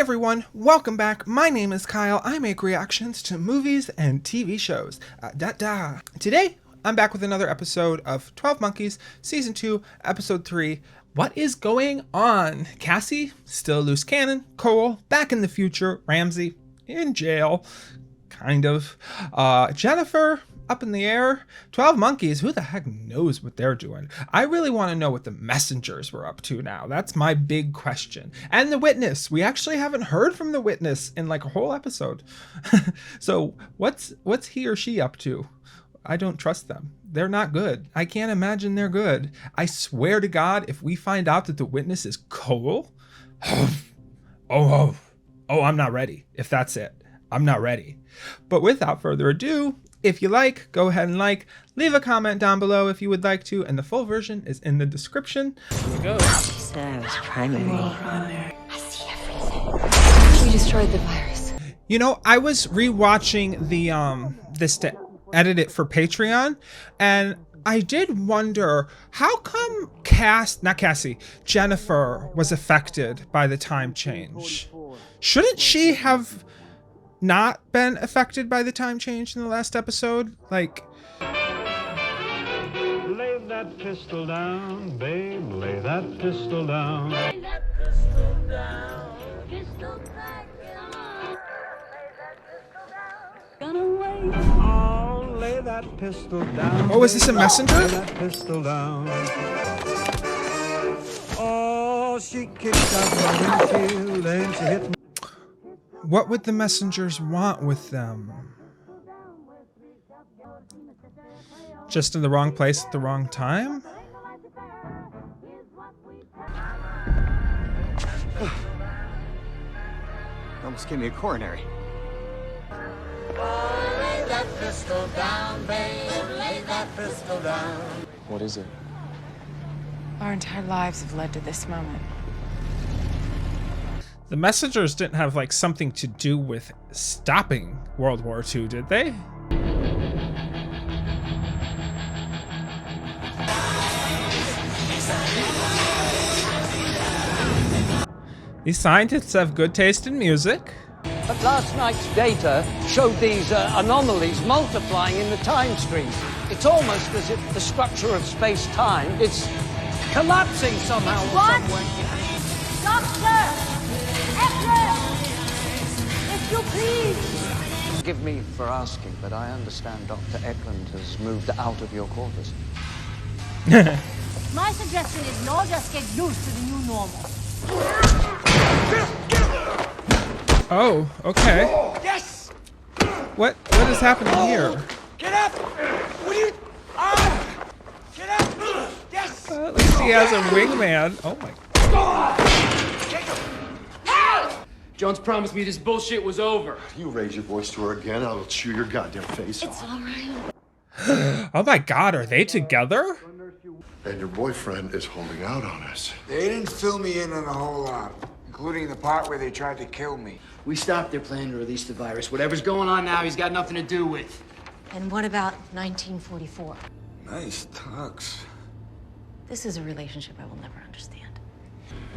everyone, welcome back. My name is Kyle. I make reactions to movies and TV shows. Today, I'm back with another episode of 12 Monkeys, Season 2, Episode 3. What is going on? Cassie, still loose cannon. Cole, back in the future. Ramsey, in jail. Kind of. Jennifer, up in the air. 12 Monkeys, who the heck knows what they're doing? I really want to know what the messengers were up to now. That's my big question. And the witness. We actually haven't heard from the witness in like a whole episode. So what's he or she up to? I don't trust them. They're not good. I can't imagine they're good. I swear to God, if we find out that the witness is Cole, I'm not ready. If that's it, I'm not ready. But without further ado, if you like, go ahead and leave a comment down below if you would like to, and the full version is in the description. Here we go. She said I was primary. I see everything. We destroyed the virus. You know, I was rewatching the this to edit it for Patreon, and I did wonder how come Jennifer was affected by the time change. Shouldn't she have not been affected by the time change in the last episode? Like, lay that pistol down, babe, lay that pistol down. Lay that pistol down, pistol back, come on. Lay that pistol down, gonna wait. Oh, lay that pistol down. oh, was this a messenger? Lay that pistol down. Oh, she kicked out my windshield and she hit me. What would the messengers want with them? Just in the wrong place at the wrong time? Almost gave me a coronary. Lay that pistol down, babe. Lay that pistol down. What is it? Our entire lives have led to this moment. The messengers didn't have like something to do with stopping World War II, did they? These scientists have good taste in music. But last night's data showed these anomalies multiplying in the time stream. It's almost as if the structure of space-time is collapsing somehow or some way. Doctor! If you please! Forgive me for asking, but I understand Dr. Eklund has moved out of your quarters. My suggestion is you all just get used to the new normal. Oh, okay. Yes! What is happening here? Get up! What are you... Get up! Yes! At least he has a wingman. Oh my. Jones promised me this bullshit was over. You raise your voice to her again, I'll chew your goddamn face It's off. all right. Oh my God, are they together? And your boyfriend is holding out on us. They didn't fill me in on a whole lot, including the part where they tried to kill me. We stopped their plan to release the virus. Whatever's going on now, he's got nothing to do with. And what about 1944? Nice tux. This is a relationship I will never understand.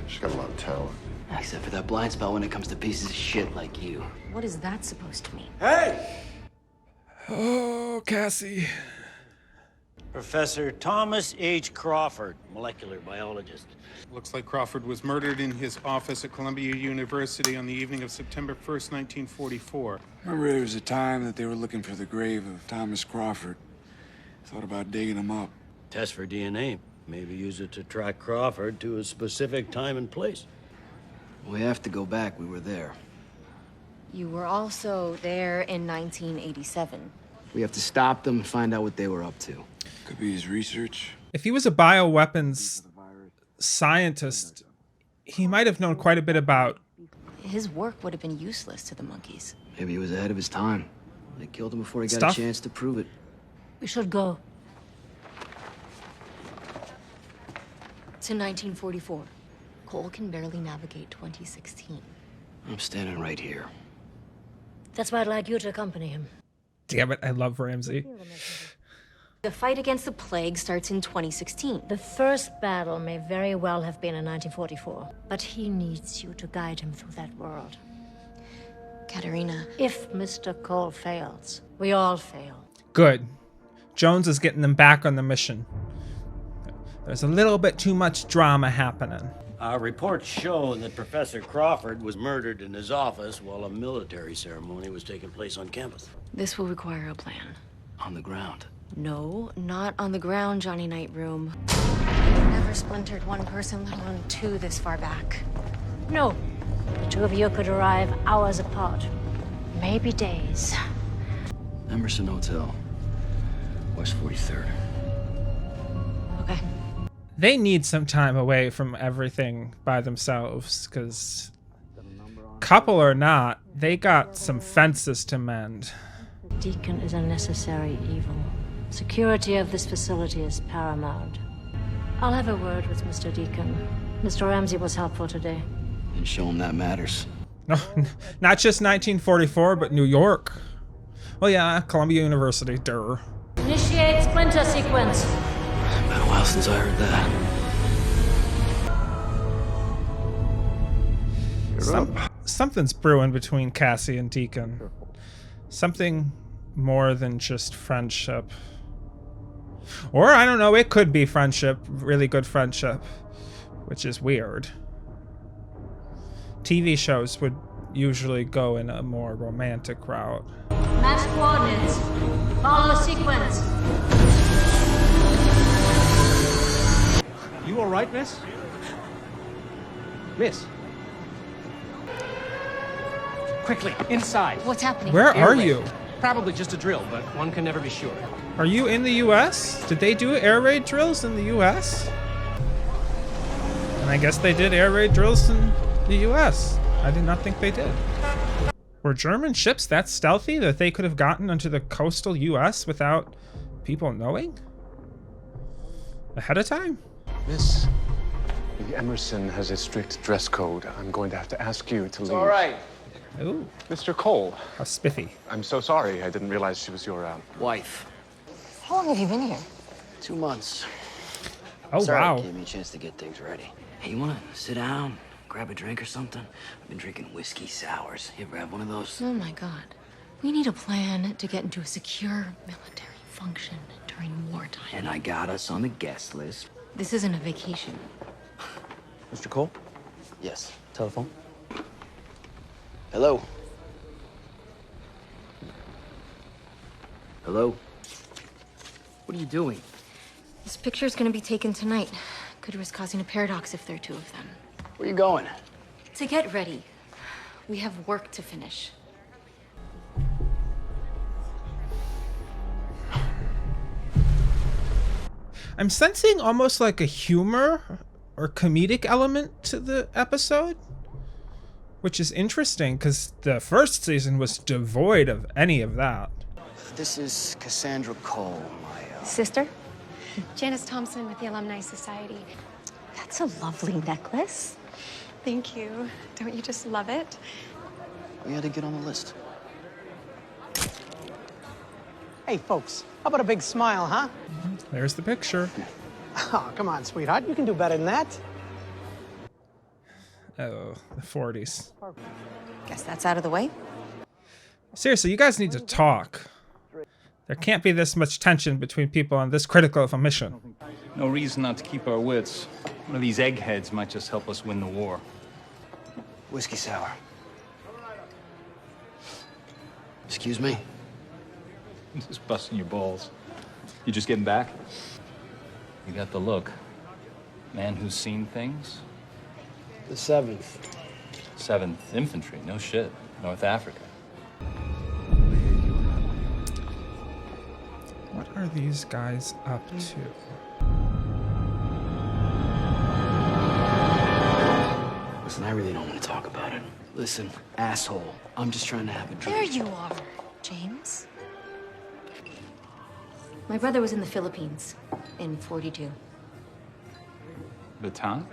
She's got a lot of talent. Except for that blind spot when it comes to pieces of shit like you. What is that supposed to mean? Hey! Oh, Cassie. Professor Thomas H. Crawford, molecular biologist. Looks like Crawford was murdered in his office at Columbia University on the evening of September 1st, 1944. Remember, there was a time that they were looking for the grave of Thomas Crawford. Thought about digging him up. Test for DNA. Maybe use it to track Crawford to a specific time and place. We have to go back. We were there. You were also there in 1987. We have to stop them and find out what they were up to. Could be his research. If he was a bioweapons scientist, he might have known quite a bit about. His work would have been useless to the monkeys. Maybe he was ahead of his time. They killed him before he got Stuff? a chance to prove it. We should go. To 1944. Cole can barely navigate 2016. I'm standing right here. That's why I'd like you to accompany him. Damn it, I love Ramsey. The fight against the plague starts in 2016. The first battle may very well have been in 1944, but he needs you to guide him through that world. Katerina. If Mr. Cole fails, we all fail. Good. Jones is getting them back on the mission. There's a little bit too much drama happening. Our reports show that Professor Crawford was murdered in his office while a military ceremony was taking place on campus. This will require a plan. On the ground. No, not on the ground, Johnny Night Room. We've never splintered one person, let alone two this far back. No, the two of you could arrive hours apart, maybe days. Emerson Hotel, West 43rd. Okay. They need some time away from everything by themselves, because couple or not, they got some fences to mend. Deacon is a necessary evil. Security of this facility is paramount. I'll have a word with Mr. Deacon. Mr. Ramsey was helpful today. And show him that matters. No, not just 1944, but New York. Well, yeah, Columbia University, durr. Initiate splinter sequence. Been a while since I heard that. Something's brewing between Cassie and Deacon. Something more than just friendship. Or, I don't know, it could be friendship, really good friendship, which is weird. TV shows would usually go in a more romantic route. Match coordinates. Follow the sequence. You all right, miss? Miss? Quickly, inside. What's happening? Where are you? Probably just a drill, but one can never be sure. Are you in the US? Did they do air raid drills in the US? And I guess they did air raid drills in the US. I did not think they did. Were German ships that stealthy that they could have gotten onto the coastal US without people knowing? Ahead of time? Miss, the Emerson has a strict dress code. I'm going to have to ask you to leave. All right. Ooh. Mr. Cole. How spiffy. I'm so sorry. I didn't realize she was your Wife. How long have you been here? 2 months. Oh, Sorry, wow. Gave me a chance to get things ready. Hey, you wanna sit down, grab a drink or something? I've been drinking whiskey sours. You ever have one of those? Oh my God. We need a plan to get into a secure military function during wartime. And I got us on the guest list. This isn't a vacation. Mr. Cole? Yes. Telephone? Hello? Hello? What are you doing? This picture's gonna be taken tonight. Could risk causing a paradox if there are two of them. Where you going? To get ready. We have work to finish. I'm sensing almost like a humor or comedic element to the episode, which is interesting because the first season was devoid of any of that. This is Cassandra Cole, my Sister? Janice Thompson with the Alumni Society. That's a lovely necklace. Thank you. Don't you just love it? We had to get on the list. Hey, folks, how about a big smile, huh? There's the picture. Oh, come on, sweetheart. You can do better than that. Oh, the 40s. Guess that's out of the way. Seriously, you guys need to talk. There can't be this much tension between people on this critical of a mission. No reason not to keep our wits. One of these eggheads might just help us win the war. Whiskey sour. Excuse me? Just busting your balls. You just getting back? You got the look. Man who's seen things? The 7th. 7th Infantry, no shit. North Africa. What are these guys up to? Listen, I really don't want to talk about it. Listen, asshole, I'm just trying to have a drink. There you are, James. My brother was in the Philippines in 42. Baton?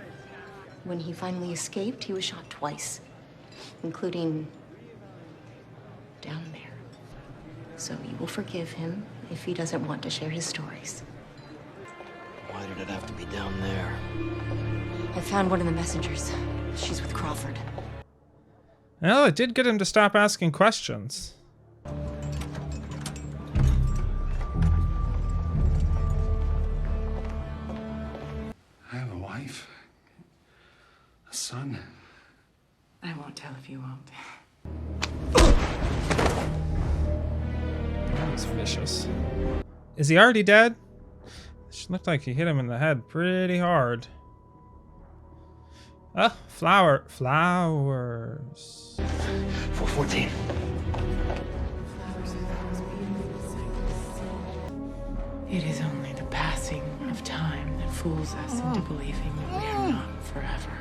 When he finally escaped, he was shot twice, including down there. So you will forgive him if he doesn't want to share his stories. Why did it have to be down there? I found one of the messengers. She's with Crawford. Well, it did get him to stop asking questions. I have a wife, a son. I won't tell if you won't. That was vicious. Is he already dead? It looked like he hit him in the head pretty hard. Oh, flowers. 414. It is only the passing of time that fools us into believing that we are not forever.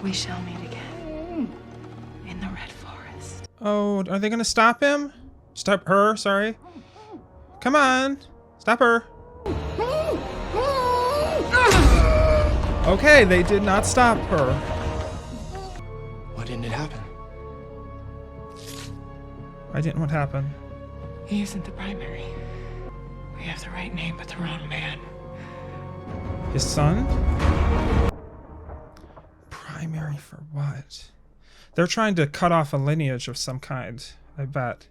We shall meet again in the Red Forest. Oh, are they gonna stop him? Stop her, sorry. Come on, stop her. Okay, they did not stop her. Why didn't it happen? Why didn't what happen? He isn't the primary. We have the right name, but the wrong man. His son? Primary for what? They're trying to cut off a lineage of some kind, I bet.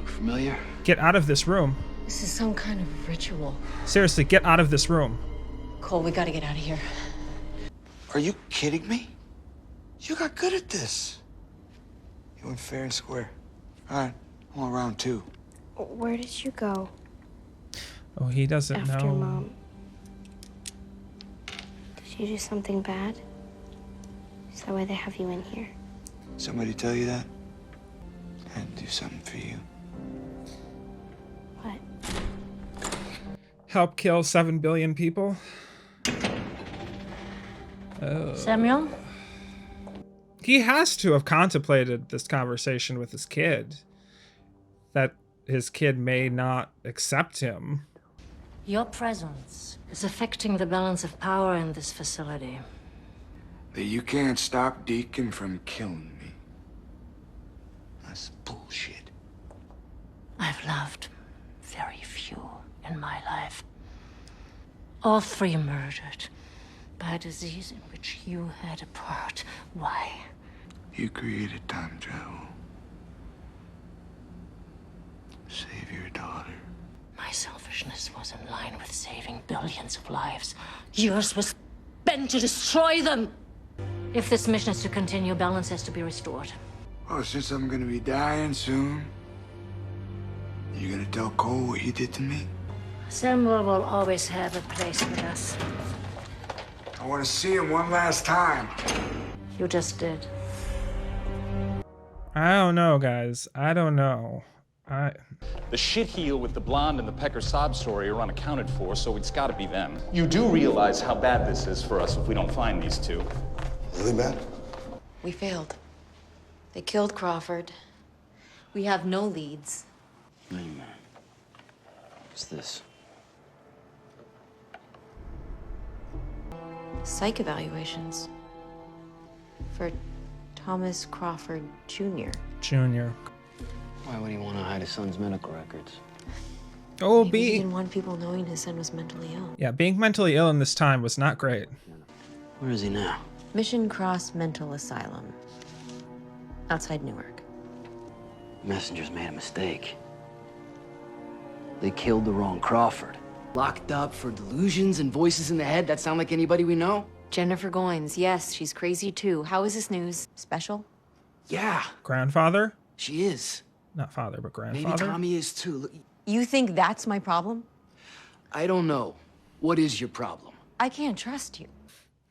Familiar? Get out of this room. This is some kind of ritual. Seriously, get out of this room. Cole, we gotta get out of here. Are you kidding me? You got good at this. You went fair and square. All right, I want round 2. Where did you go? Oh, he doesn't After know. Mom. Did you do something bad? Is that why they have you in here? Somebody tell you that? I had to do something for you. What? Help kill 7 billion people? Oh. Samuel? He has to have contemplated this conversation with his kid. That his kid may not accept him. Your presence is affecting the balance of power in this facility. That you can't stop Deacon from killing me. That's bullshit. I've loved very few in my life. All 3 murdered by a disease in which you had a part. Why? You created time travel. Save your daughter. My selfishness was in line with saving billions of lives. Yours was bent to destroy them. If this mission is to continue, balance has to be restored. Oh, since I'm gonna be dying soon, you gonna tell Cole what you did to me? Samuel will always have a place with us. I want to see him one last time. You just did. I don't know, guys. I don't know. The shitheel with the blonde and the Pecker sob story are unaccounted for, so it's gotta be them. You do realize how bad this is for us if we don't find these 2. Really bad? We failed. They killed Crawford. We have no leads. Wait a minute. What's this? Psych evaluations. For Thomas Crawford Jr. Junior. Why would he want to hide his son's medical records? Oh, Maybe he didn't want people knowing his son was mentally ill. Yeah, being mentally ill in this time was not great. Where is he now? Mission Cross Mental Asylum. Outside Newark. Messengers made a mistake. They killed the wrong Crawford. Locked up for delusions and voices in the head that sound like anybody we know? Jennifer Goines, yes, she's crazy too. How is this news? Special? Yeah. Grandfather? She is. Not father, but grandfather. Maybe Tommy is too. Look, You think that's my problem? I don't know. What is your problem? I can't trust you.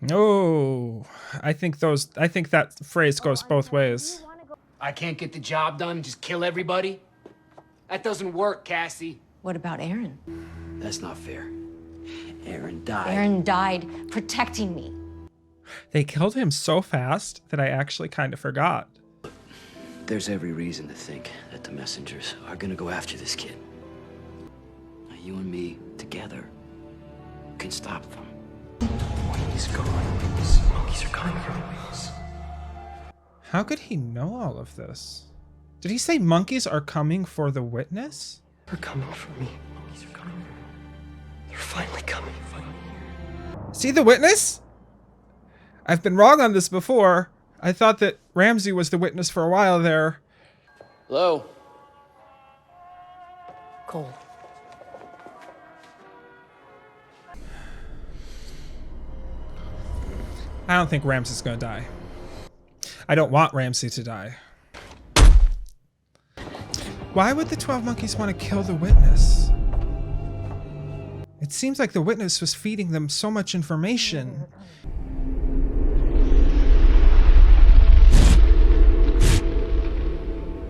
No, I think that phrase goes both ways. I can't get the job done and just kill everybody? That doesn't work, Cassie. What about Aaron? That's not fair. Aaron died. Aaron died protecting me. They killed him so fast that I actually kind of forgot. There's every reason to think that the messengers are gonna go after this kid. Now, you and me, together, can stop them. He's gone. Monkeys are coming from us. How could he know all of this? Did he say monkeys are coming for the witness? They're coming for me. They're coming. They're finally coming. See the witness? I've been wrong on this before. I thought that Ramsey was the witness for a while there. Hello? Cole. I don't think Ramsey's gonna die. I don't want Ramsey to die. Why would the 12 Monkeys want to kill the witness? It seems like the witness was feeding them so much information.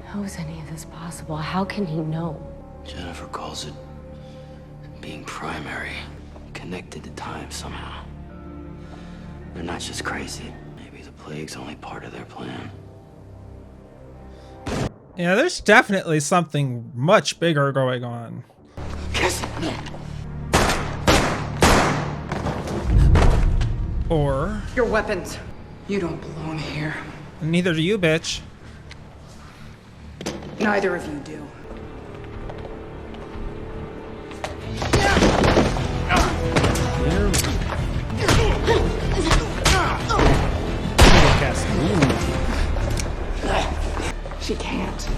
How is any of this possible? How can he know? Jennifer calls it being primary, connected to time somehow. They're not just crazy. Maybe the plague's only part of their plan. Yeah, there's definitely something much bigger going on. Or... Your weapons. You don't belong here. Neither do you, bitch. Neither of you do. She can't.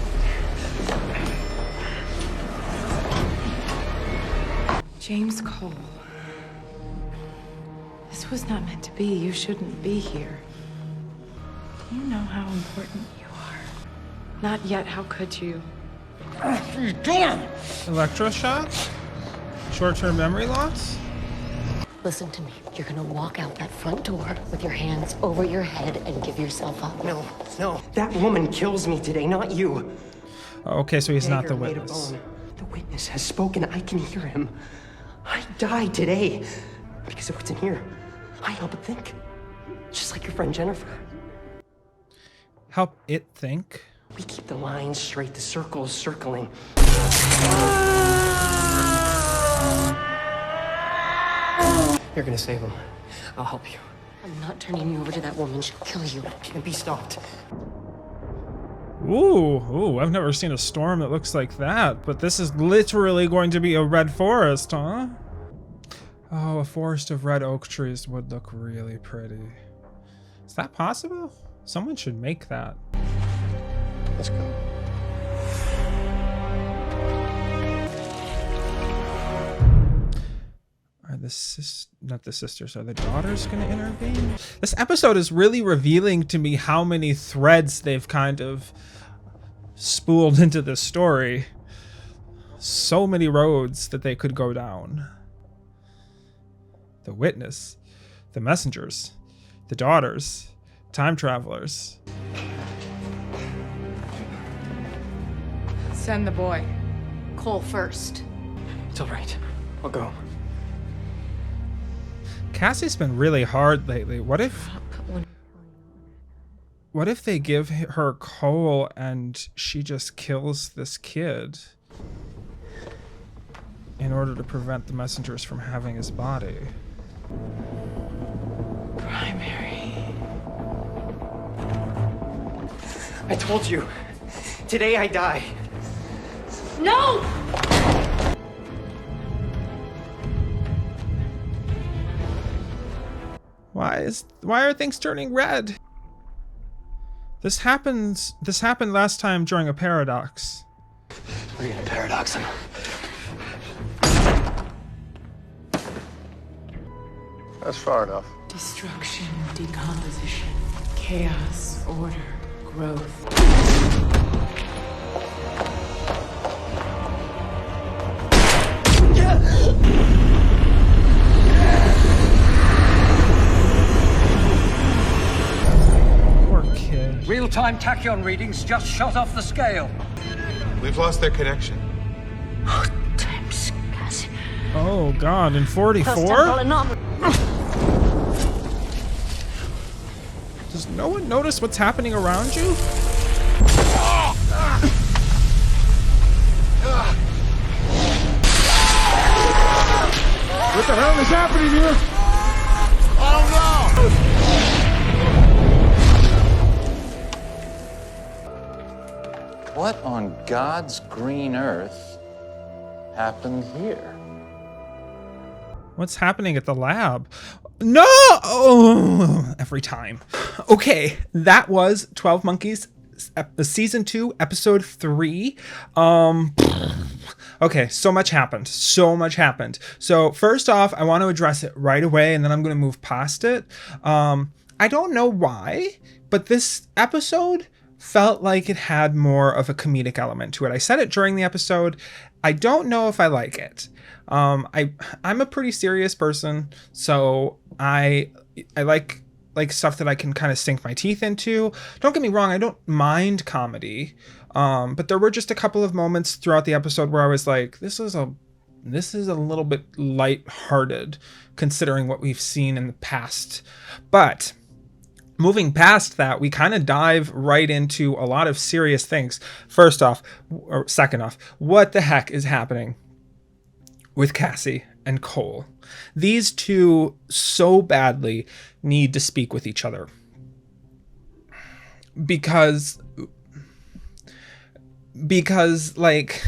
James Cole. This was not meant to be. You shouldn't be here. Do you know how important you are? Not yet. How could you? What are you doing? Electroshock? Short-term memory loss? Listen to me. You're gonna walk out that front door with your hands over your head and give yourself up. No, no. That woman kills me today, not you. Oh, okay, so he's not the Dagger made of witness. bone. The witness has spoken. I can hear him. I died today because of what's in here. I help but think. Just like your friend Jennifer. Help it think? We keep the lines straight, the circles circling. You're gonna save him. I'll help you. I'm not turning you over to that woman. She'll kill you. Can't be stopped. Ooh, I've never seen a storm that looks like that, but this is literally going to be a red forest, huh? Oh, a forest of red oak trees would look really pretty. Is that possible? Someone should make that. Let's go. Are not the sisters, are the daughters gonna intervene? This episode is really revealing to me how many threads they've kind of spooled into this story. So many roads that they could go down. The witness, the messengers, the daughters, time travelers. Send the boy. Cole first. It's all right. I'll go. Cassie's been really hard lately. What if they give her Cole and she just kills this kid in order to prevent the messengers from having his body? Primary. I told you. Today I die. No! Why are things turning red? This happened last time during a paradox. We're gonna paradox him. That's far enough. Destruction, decomposition, chaos, order, growth. Poor kid. Real-time tachyon readings just shot off the scale. We've lost their connection. Oh god, in 44? Does no one notice what's happening around you? What the hell is happening here? I don't know. What on God's green earth happened here? What's happening at the lab? No! Oh, every time. Okay, that was 12 Monkeys, season 2, episode 3. Okay, so much happened. So first off, I want to address it right away, and then I'm going to move past it. I don't know why, but this episode felt like it had more of a comedic element to it. I said it during the episode. I don't know if I like it. I'm a pretty serious person, so I like stuff that I can kind of sink my teeth into. Don't get me wrong, I don't mind comedy, but there were just a couple of moments throughout the episode where I was like, this is a little bit lighthearted considering what we've seen in the past. But moving past that, we kind of dive right into a lot of serious things. Second off, what the heck is happening with Cassie and Cole? These two so badly need to speak with each other. Because like,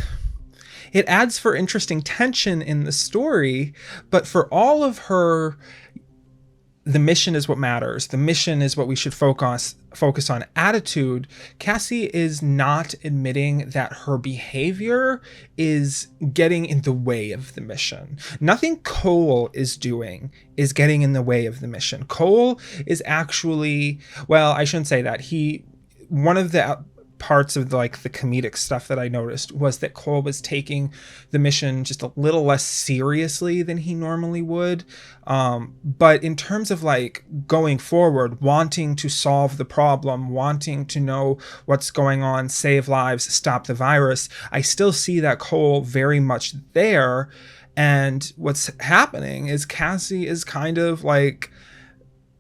it adds for interesting tension in the story, but for all of her, the mission is what matters. The mission is what we should focus on. Attitude, Cassie is not admitting that her behavior is getting in the way of the mission. Nothing Cole is doing is getting in the way of the mission. Cole is actually, well, I shouldn't say that. One of the parts of the comedic stuff that I noticed was that Cole was taking the mission just a little less seriously than he normally would. But in terms of going forward, wanting to solve the problem, wanting to know what's going on, save lives, stop the virus, I still see that Cole very much there. And what's happening is Cassie is kind of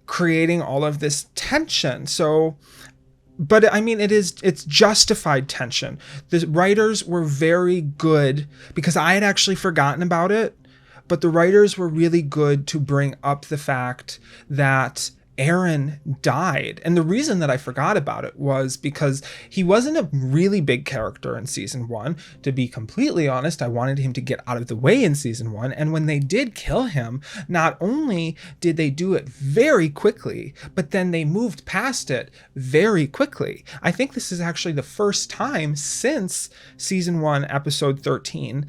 creating all of this tension. But I mean, it's justified tension. The writers were very good, because I had actually forgotten about it, but the writers were really good to bring up the fact that Aaron died. And the reason that I forgot about it was because he wasn't a really big character in season 1. To be completely honest, I wanted him to get out of the way in season 1. And when they did kill him, not only did they do it very quickly, but then they moved past it very quickly. I think this is actually the first time since season 1, episode 13.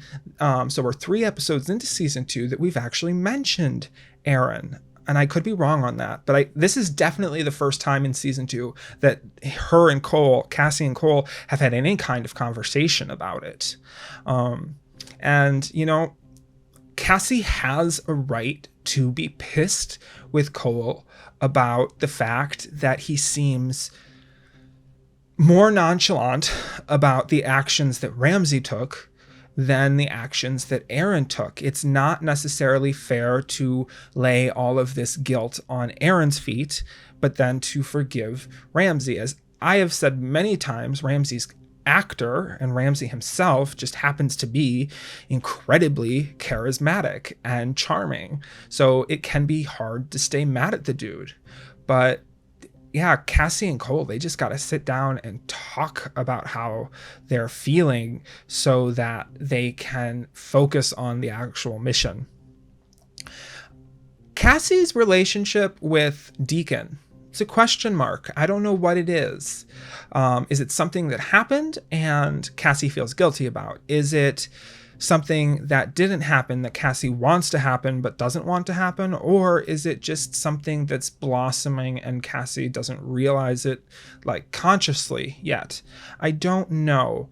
So we're 3 episodes into season 2 that we've actually mentioned Aaron. And I could be wrong on that, but this is definitely the first time in season 2 that her and Cole, Cassie and Cole, have had any kind of conversation about it. And, Cassie has a right to be pissed with Cole about the fact that he seems more nonchalant about the actions that Ramsey took than the actions that Aaron took. It's not necessarily fair to lay all of this guilt on Aaron's feet, but then to forgive Ramsey. As I have said many times, Ramsey's actor and Ramsey himself just happens to be incredibly charismatic and charming. So it can be hard to stay mad at the dude. But yeah, Cassie and Cole, they just got to sit down and talk about how they're feeling so that they can focus on the actual mission. Cassie's relationship with Deacon, it's a question mark. I don't know what it is. Is it something that happened and Cassie feels guilty about? Is it something that didn't happen that Cassie wants to happen but doesn't want to happen? Or is it just something that's blossoming and Cassie doesn't realize it consciously yet? I don't know.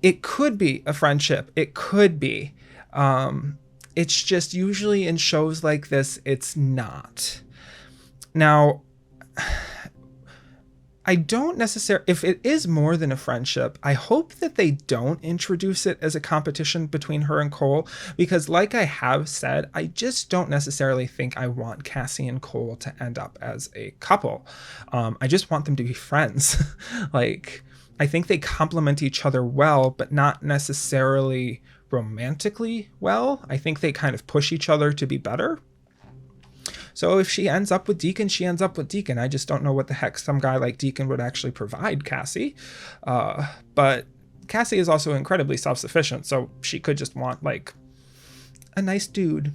It could be a friendship. It could be. It's just usually in shows like this, it's not. Now, I don't necessarily, if it is more than a friendship, I hope that they don't introduce it as a competition between her and Cole, because like I have said, I just don't necessarily think I want Cassie and Cole to end up as a couple. I just want them to be friends. I think they complement each other well, but not necessarily romantically well. I think they kind of push each other to be better. So if she ends up with Deacon, she ends up with Deacon. I just don't know what the heck some guy like Deacon would actually provide Cassie. But Cassie is also incredibly self-sufficient, so she could just want like a nice dude.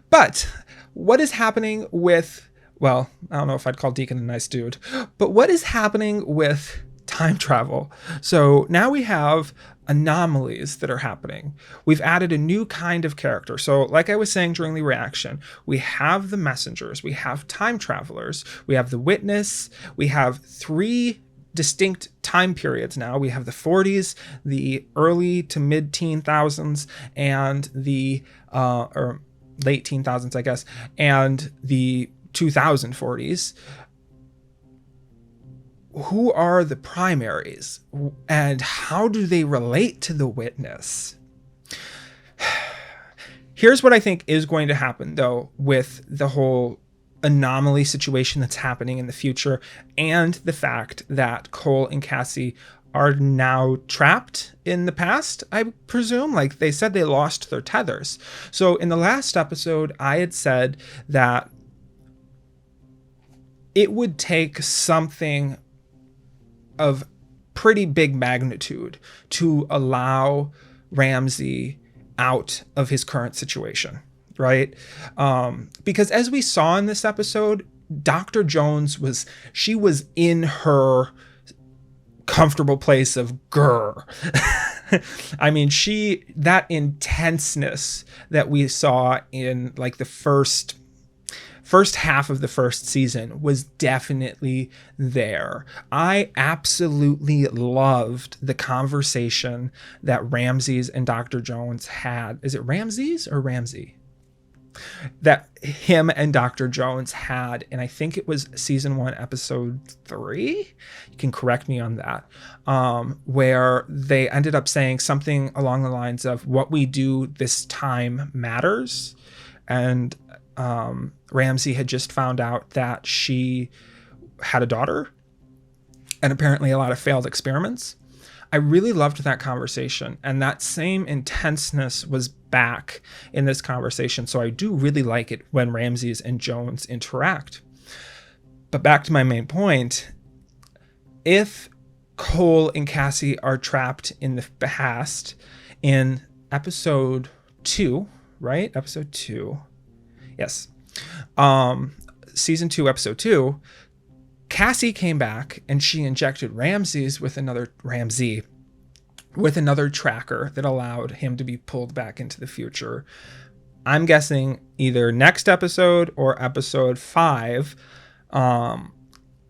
But what is happening with, well, I don't know if I'd call Deacon a nice dude, but what is happening with time travel? So now we have anomalies that are happening. We've added a new kind of character. So like I was saying during the reaction, we have the messengers, we have time travelers, we have the witness, we have 3 distinct time periods now. We have the 40s, the early to mid-teen thousands, and the or late teen thousands, I guess, and the 2040s. Who are the primaries and how do they relate to the witness? Here's what I think is going to happen, though, with the whole anomaly situation that's happening in the future and the fact that Cole and Cassie are now trapped in the past, I presume. Like they said, they lost their tethers. So in the last episode, I had said that it would take something of pretty big magnitude to allow Ramsey out of his current situation, right? Because as we saw in this episode, Dr. Jones was in her comfortable place of grr. I mean, that intenseness that we saw in like the first half of the first season was definitely there. I absolutely loved the conversation that Ramses and Dr. Jones had. Is it Ramses or Ramsey? That him and Dr. Jones had, and I think it was season 1, episode 3. You can correct me on that. Where they ended up saying something along the lines of, what we do this time matters. And Ramsey had just found out that she had a daughter and apparently a lot of failed experiments. I really loved that conversation, and that same intenseness was back in this conversation. So I do really like it when Ramses and Jones interact. But back to my main point, if Cole and Cassie are trapped in the past in episode 2, right? Episode 2. Yes. Season 2, episode 2, Cassie came back and she injected Ramsey with another tracker that allowed him to be pulled back into the future. I'm guessing either next episode or episode 5,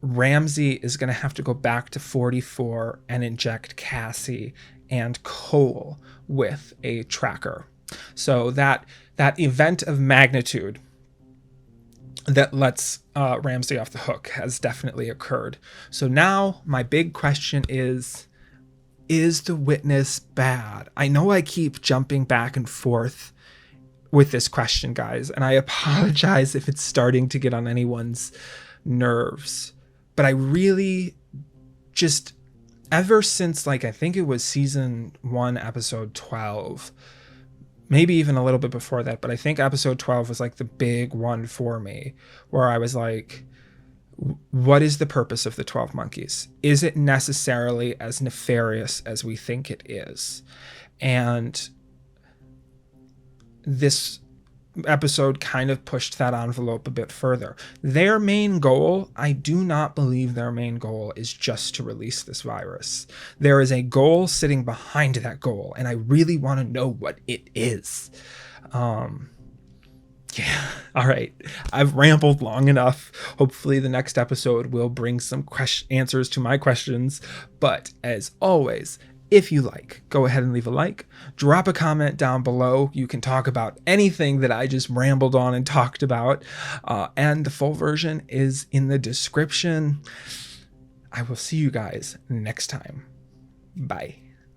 Ramsey is going to have to go back to 44 and inject Cassie and Cole with a tracker. So that event of magnitude that lets Ramsey off the hook has definitely occurred. So now my big question is the witness bad? I know I keep jumping back and forth with this question, guys, and I apologize if it's starting to get on anyone's nerves, but I really just, ever since, like, I think it was season 1, episode 12, maybe even a little bit before that, but I think episode 12 was like the big one for me, where I was like, what is the purpose of the 12 monkeys? Is it necessarily as nefarious as we think it is? And this episode kind of pushed that envelope a bit further. Their main goal, I do not believe their main goal is just to release this virus. There is a goal sitting behind that goal, and I really want to know what it is. Yeah, all right. I've rambled long enough. Hopefully the next episode will bring some answers to my questions. But as always, if you like, go ahead and leave a like. Drop a comment down below. You can talk about anything that I just rambled on and talked about. And the full version is in the description. I will see you guys next time. Bye.